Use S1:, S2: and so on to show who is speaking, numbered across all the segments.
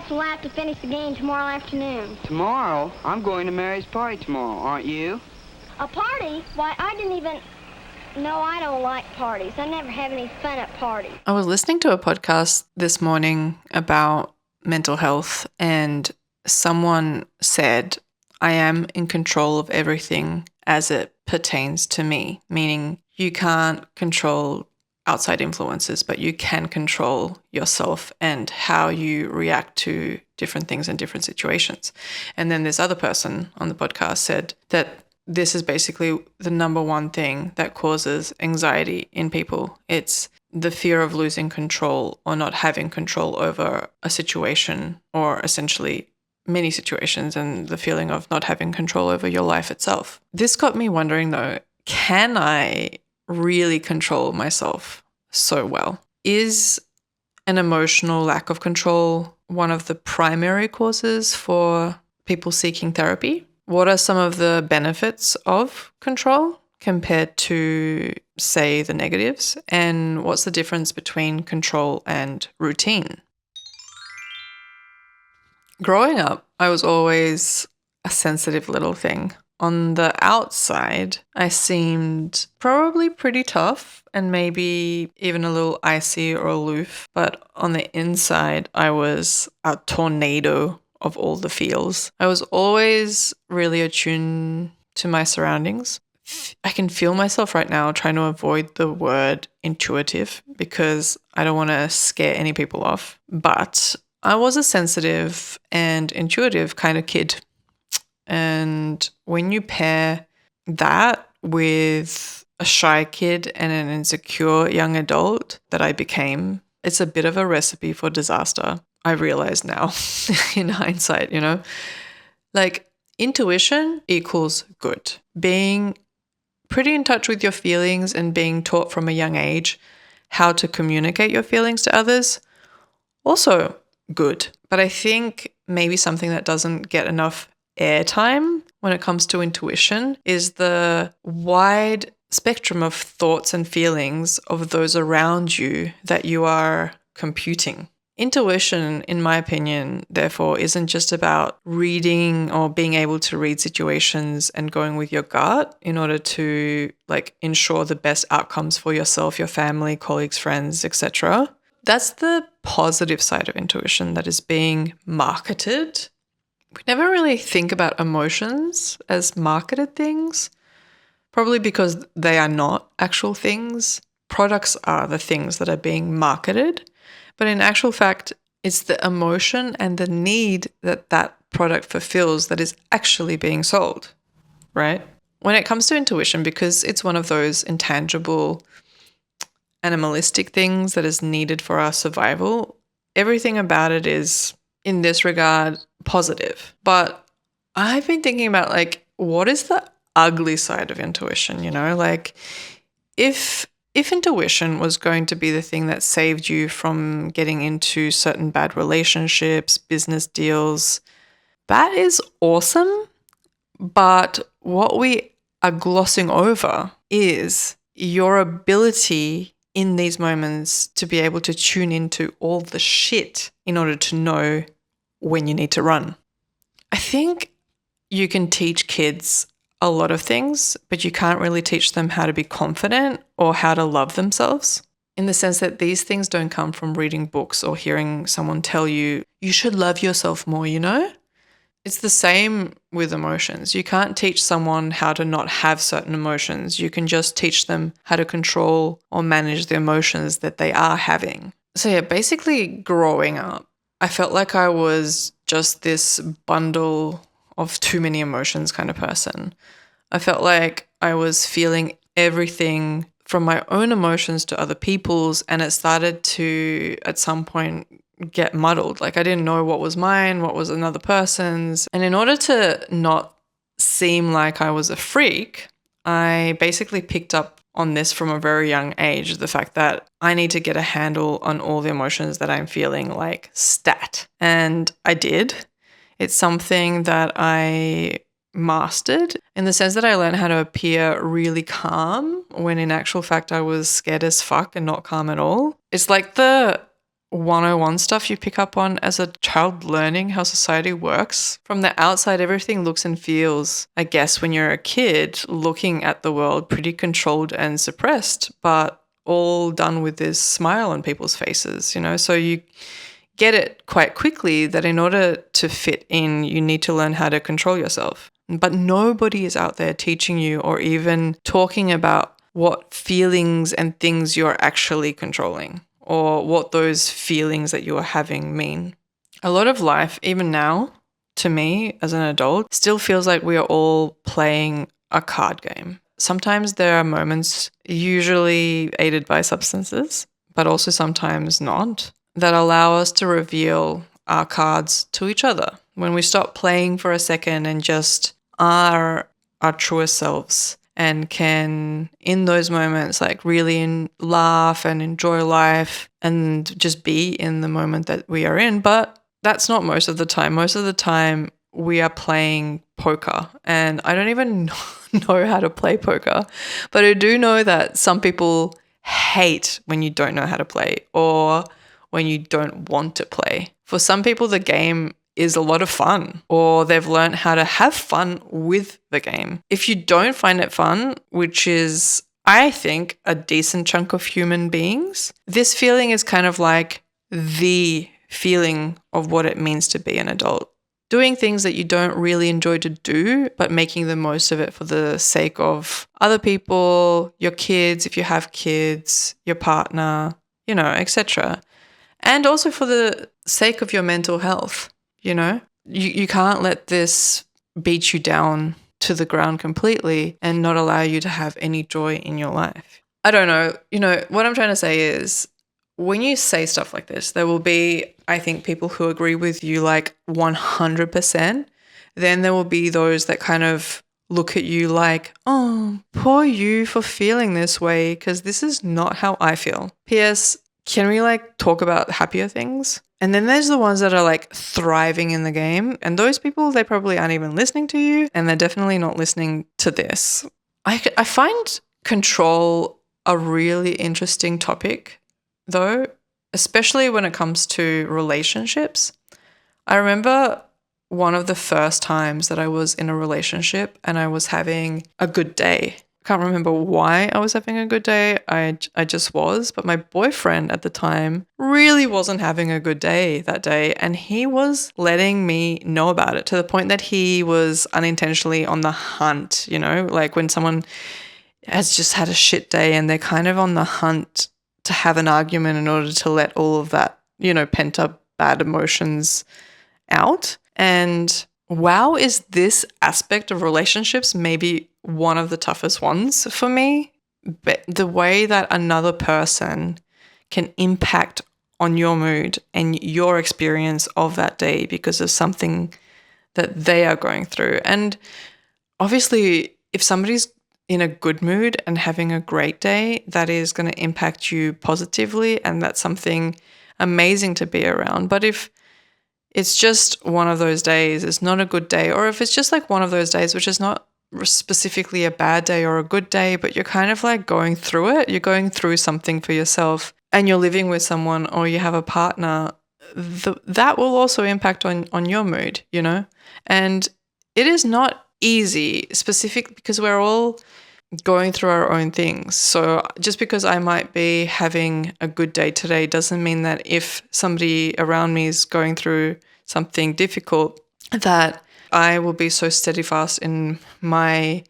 S1: cross the lap to finish the game tomorrow afternoon.
S2: Tomorrow? I'm going to Mary's party tomorrow, aren't you?
S1: A party? Why, I didn't even... No, I don't like parties. I never have any fun at parties.
S3: I was listening to a podcast this morning about mental health, and someone said, I am in control of everything as it pertains to me, meaning you can't control outside influences, but you can control yourself and how you react to different things in different situations. And then this other person on the podcast said that this is basically the number one thing that causes anxiety in people. It's the fear of losing control or not having control over a situation, or essentially many situations, and the feeling of not having control over your life itself. This got me wondering though, can I really control myself so well? Is an emotional lack of control one of the primary causes for people seeking therapy? What are some of the benefits of control compared to, say, the negatives? And what's the difference between control and routine? Growing up, I was always a sensitive little thing. On the outside, I seemed probably pretty tough and maybe even a little icy or aloof. But on the inside, I was a tornado of all the feels. I was always really attuned to my surroundings. I can feel myself right now trying to avoid the word intuitive because I don't want to scare any people off. But I was a sensitive and intuitive kind of kid. And when you pair that with a shy kid and an insecure young adult that I became, it's a bit of a recipe for disaster. I realize now in hindsight, like intuition equals good. Being pretty in touch with your feelings and being taught from a young age how to communicate your feelings to others, also good. But I think maybe something that doesn't get enough airtime when it comes to intuition is the wide spectrum of thoughts and feelings of those around you that you are computing. Intuition, in my opinion, therefore, isn't just about reading or being able to read situations and going with your gut in order to ensure the best outcomes for yourself, your family, colleagues, friends, etc. That's the positive side of intuition that is being marketed. We never really think about emotions as marketed things, probably because they are not actual things. Products are the things that are being marketed. But in actual fact, it's the emotion and the need that that product fulfills that is actually being sold, right? When it comes to intuition, because it's one of those intangible, animalistic things that is needed for our survival, everything about it is, in this regard, positive. But I've been thinking about what is the ugly side of intuition, If intuition was going to be the thing that saved you from getting into certain bad relationships, business deals, that is awesome. But what we are glossing over is your ability in these moments to be able to tune into all the shit in order to know when you need to run. I think you can teach kids a lot of things, but you can't really teach them how to be confident or how to love themselves, in the sense that these things don't come from reading books or hearing someone tell you, you should love yourself more, It's the same with emotions. You can't teach someone how to not have certain emotions. You can just teach them how to control or manage the emotions that they are having. So yeah, basically growing up, I felt like I was just this bundle of too many emotions kind of person. I felt like I was feeling everything from my own emotions to other people's, and it started to, at some point, get muddled. I didn't know what was mine, what was another person's. And in order to not seem like I was a freak, I basically picked up on this from a very young age, the fact that I need to get a handle on all the emotions that I'm feeling, stat. And I did. It's something that I mastered in the sense that I learned how to appear really calm when in actual fact I was scared as fuck and not calm at all. It's like the 101 stuff you pick up on as a child learning how society works. From the outside, everything looks and feels, I guess, when you're a kid, looking at the world pretty controlled and suppressed, but all done with this smile on people's faces, you know? So you get it quite quickly that in order to fit in, you need to learn how to control yourself. But nobody is out there teaching you or even talking about what feelings and things you're actually controlling or what those feelings that you are having mean. A lot of life, even now, to me as an adult, still feels like we are all playing a card game. Sometimes there are moments, usually aided by substances, but also sometimes not, that allow us to reveal our cards to each other. When we stop playing for a second and just are our truest selves and can, in those moments, like really laugh and enjoy life and just be in the moment that we are in. But that's not most of the time. Most of the time, we are playing poker, and I don't even know how to play poker, but I do know that some people hate when you don't know how to play or when you don't want to play. For some people, the game is a lot of fun, or they've learned how to have fun with the game. If you don't find it fun, which is, I think, a decent chunk of human beings, this feeling is kind of like the feeling of what it means to be an adult. Doing things that you don't really enjoy to do, but making the most of it for the sake of other people, your kids, if you have kids, your partner, you know, etc. And also for the sake of your mental health, you know? You can't let this beat you down to the ground completely and not allow you to have any joy in your life. I don't know. You know, what I'm trying to say is when you say stuff like this, there will be, I think, people who agree with you like 100%. Then there will be those that kind of look at you like, oh, poor you for feeling this way because this is not how I feel. P.S. Can we like talk about happier things? And then there's the ones that are like thriving in the game. And those people, they probably aren't even listening to you. And they're definitely not listening to this. I find control a really interesting topic though, especially when it comes to relationships. I remember one of the first times that I was in a relationship and I was having a good day. Can't remember why I was having a good day. I just was, but my boyfriend at the time really wasn't having a good day that day, and he was letting me know about it to the point that he was unintentionally on the hunt, you know, like when someone has just had a shit day and they're kind of on the hunt to have an argument in order to let all of that, you know, pent up bad emotions out. And wow, is this aspect of relationships maybe one of the toughest ones for me? But the way that another person can impact on your mood and your experience of that day because of something that they are going through. And obviously, if somebody's in a good mood and having a great day, that is going to impact you positively, and that's something amazing to be around. But if it's just one of those days, it's not a good day, or if it's just like one of those days which is not specifically a bad day or a good day, but you're kind of like going through it, you're going through something for yourself and you're living with someone or you have a partner, that will also impact on your mood, you know? And it is not easy, specifically because we're all going through our own things. So just because I might be having a good day today doesn't mean that if somebody around me is going through something difficult, that I will be so steadfast in my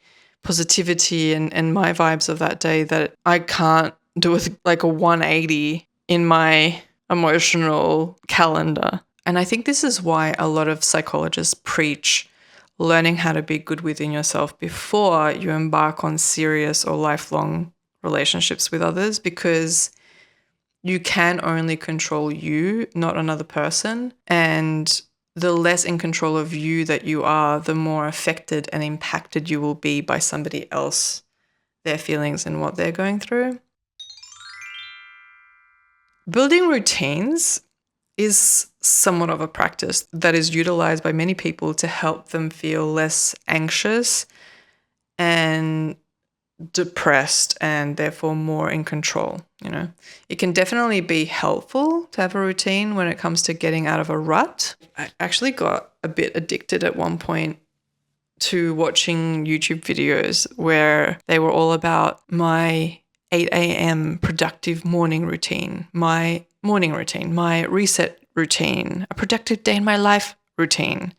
S3: positivity and my vibes of that day that I can't do like a 180 in my emotional calendar. And I think this is why a lot of psychologists preach learning how to be good within yourself before you embark on serious or lifelong relationships with others, because you can only control you, not another person. And the less in control of you that you are, the more affected and impacted you will be by somebody else, their feelings and what they're going through. Building routines is somewhat of a practice that is utilized by many people to help them feel less anxious and depressed and therefore more in control, you know. It can definitely be helpful to have a routine when it comes to getting out of a rut. I actually got a bit addicted at one point to watching YouTube videos where they were all about my 8 a.m. productive morning routine, my reset routine, a productive day in my life routine.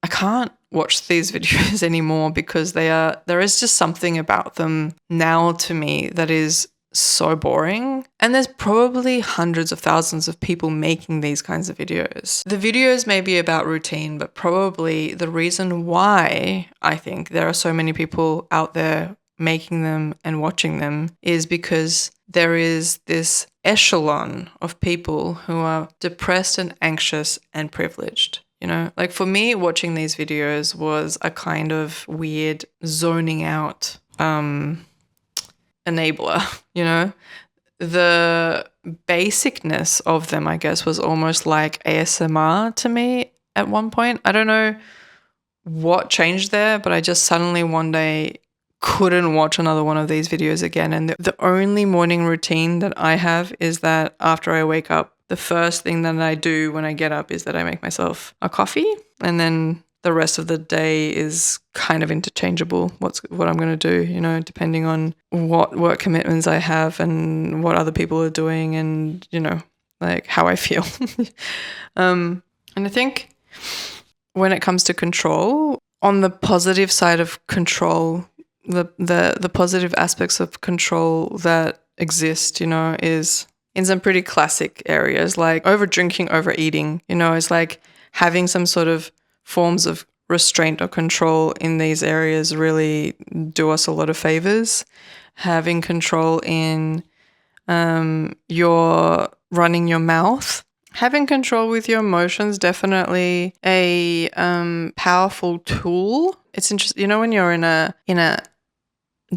S3: I can't watch these videos anymore because there is just something about them now to me that is so boring. And there's probably hundreds of thousands of people making these kinds of videos. The videos may be about routine, but probably the reason why I think there are so many people out there making them and watching them is because there is this echelon of people who are depressed and anxious and privileged. You know, like for me, watching these videos was a kind of weird zoning out enabler, you know. The basicness of them, I guess, was almost like ASMR to me at one point. I don't know what changed there, but I just suddenly one day couldn't watch another one of these videos again. And the only morning routine that I have is that after I wake up, the first thing that I do when I get up is that I make myself a coffee, and then the rest of the day is kind of interchangeable. What I'm going to do, you know, depending on what work commitments I have and what other people are doing, and you know, like how I feel. And I think when it comes to control, on the positive side of control, the positive aspects of control that exist, you know, is in some pretty classic areas like over drinking, overeating. You know, it's like having some sort of forms of restraint or control in these areas really do us a lot of favors. Having control in your running your mouth, having control with your emotions, definitely a powerful tool. It's interesting, you know, when you're in a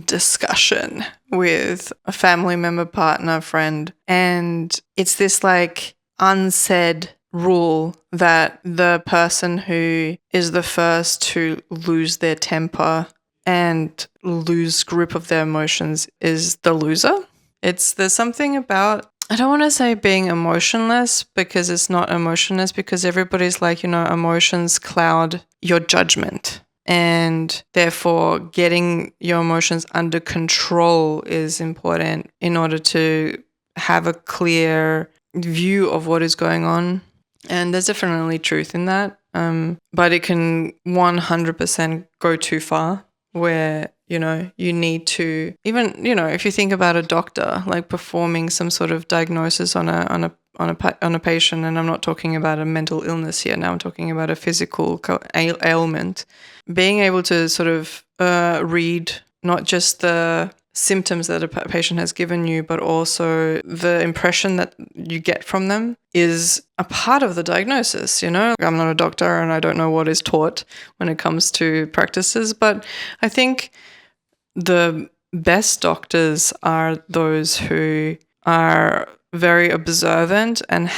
S3: discussion with a family member, partner, friend, and it's this like unsaid rule that the person who is the first to lose their temper and lose grip of their emotions is the loser. There's something about, I don't want to say being emotionless, because it's not emotionless, because everybody's like, you know, emotions cloud your judgment. And therefore, getting your emotions under control is important in order to have a clear view of what is going on. And there's definitely truth in that. But it can 100% go too far, where, you know, you need to, even, you know, if you think about a doctor, like performing some sort of diagnosis on a patient, and I'm not talking about a mental illness here, now I'm talking about a physical ailment, being able to sort of read not just the symptoms that a patient has given you, but also the impression that you get from them is a part of the diagnosis, you know? I'm not a doctor and I don't know what is taught when it comes to practices, but I think the best doctors are those who are very observant and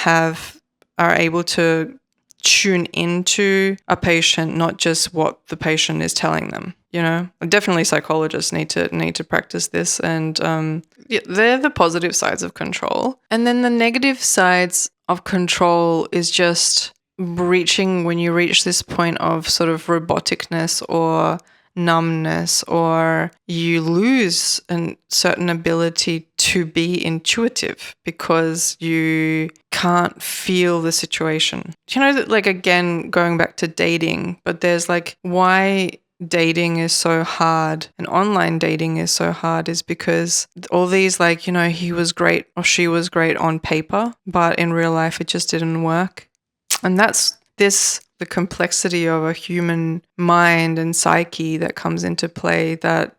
S3: are able to tune into a patient, not just what the patient is telling them. You know, definitely psychologists need to practice this, and they're the positive sides of control. And then the negative sides of control is just when you reach this point of sort of roboticness or numbness, or you lose a certain ability to be intuitive because you can't feel the situation. You know, that, like, again, going back to dating, but there's like why dating is so hard and online dating is so hard is because all these, like, you know, he was great or she was great on paper, but in real life it just didn't work. And that's the complexity of a human mind and psyche that comes into play that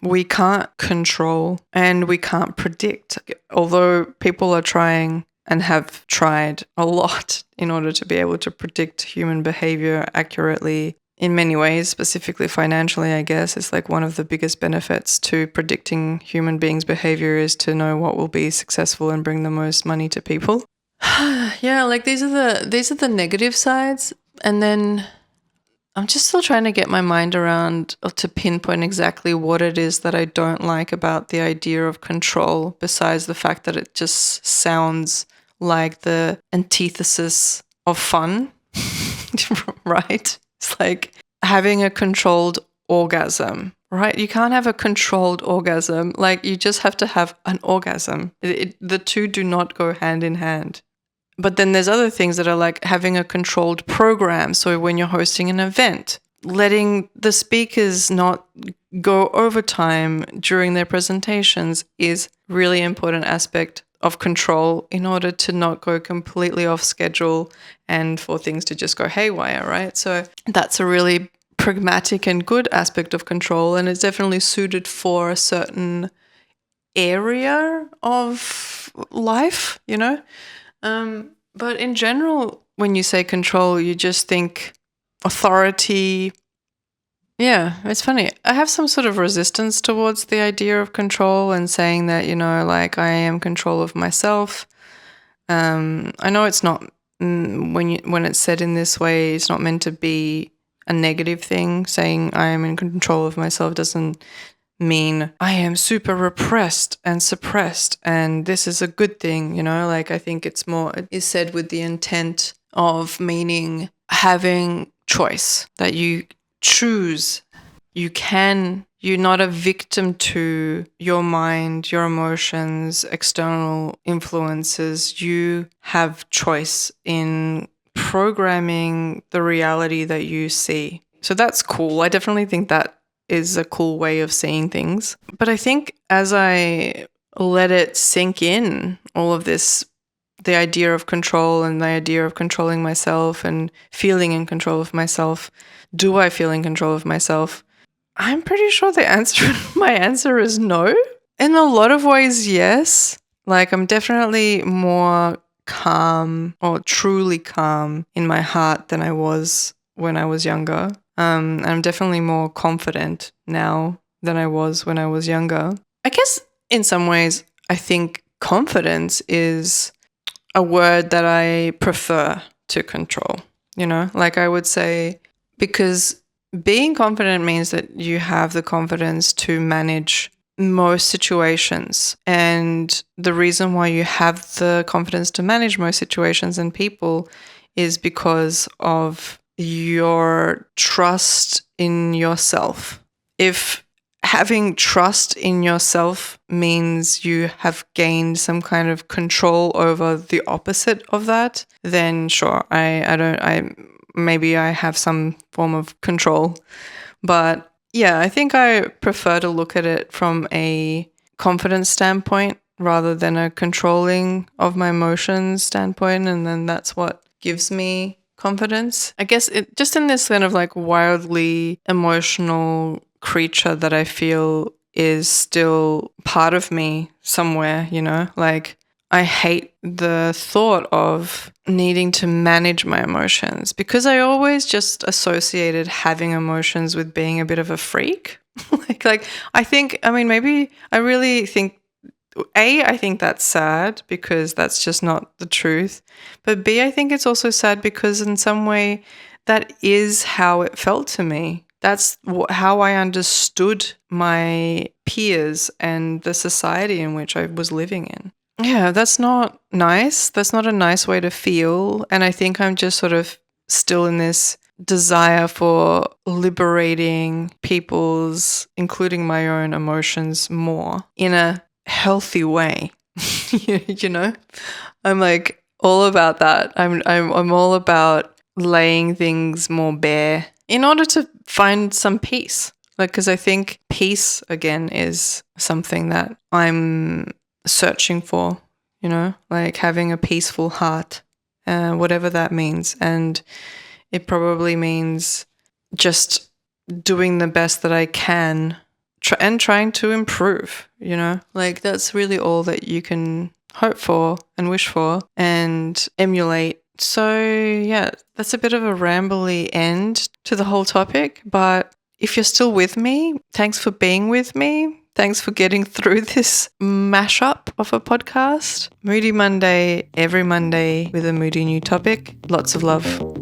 S3: we can't control and we can't predict. Although people are trying and have tried a lot in order to be able to predict human behavior accurately in many ways, specifically financially, I guess. It's like one of the biggest benefits to predicting human beings' behavior is to know what will be successful and bring the most money to people. Yeah, like these are the negative sides. And then I'm just still trying to get my mind around or to pinpoint exactly what it is that I don't like about the idea of control, besides the fact that it just sounds like the antithesis of fun, right? It's like having a controlled orgasm, right? You can't have a controlled orgasm. Like, you just have to have an orgasm. The two do not go hand in hand. But then there's other things that are like having a controlled program. So when you're hosting an event, letting the speakers not go overtime during their presentations is really important aspect of control in order to not go completely off schedule and for things to just go haywire, right? So that's a really pragmatic and good aspect of control, and it's definitely suited for a certain area of life, you know? But in general, when you say control, you just think authority. Yeah, it's funny. I have some sort of resistance towards the idea of control and saying that, like I am control of myself. I know it's not, when it's said in this way, it's not meant to be a negative thing. Saying I am in control of myself doesn't mean I am super repressed and suppressed and this is a good thing, like I think it is said with the intent of meaning having choice, that you choose, you're not a victim to your mind, your emotions, external influences. You have choice in programming the reality that you see. So that's cool. I definitely think that is a cool way of seeing things. But I think as I let it sink in, all of this, the idea of control and the idea of controlling myself and feeling in control of myself, do I feel in control of myself? I'm pretty sure my answer is no. In a lot of ways, yes. Like, I'm definitely more calm, or truly calm in my heart than I was when I was younger. I'm definitely more confident now than I was when I was younger. I guess in some ways, I think confidence is a word that I prefer to control, like I would say, because being confident means that you have the confidence to manage most situations. And the reason why you have the confidence to manage most situations and people is because of your trust in yourself. If having trust in yourself means you have gained some kind of control over the opposite of that, then sure, maybe I have some form of control. But yeah, I think I prefer to look at it from a confidence standpoint rather than a controlling of my emotions standpoint. And then that's what gives me confidence. I guess it just in this kind of like wildly emotional creature that I feel is still part of me somewhere, like I hate the thought of needing to manage my emotions because I always just associated having emotions with being a bit of a freak. Maybe I really think I think that's sad because that's just not the truth. But B, I think it's also sad because in some way that is how it felt to me. That's how I understood my peers and the society in which I was living in. Yeah, that's not nice. That's not a nice way to feel. And I think I'm just sort of still in this desire for liberating people's, including my own emotions more in a healthy way. I'm like all about that. I'm all about laying things more bare in order to find some peace. Because I think peace again is something that I'm searching for, like having a peaceful heart, whatever that means. And it probably means just doing the best that I can and trying to improve, like that's really all that you can hope for and wish for and emulate. So yeah, that's a bit of a rambly end to the whole topic, but if you're still with me, thanks for being with me. Thanks for getting through this mashup of a podcast. Moody Monday, every Monday with a moody new topic. Lots of love.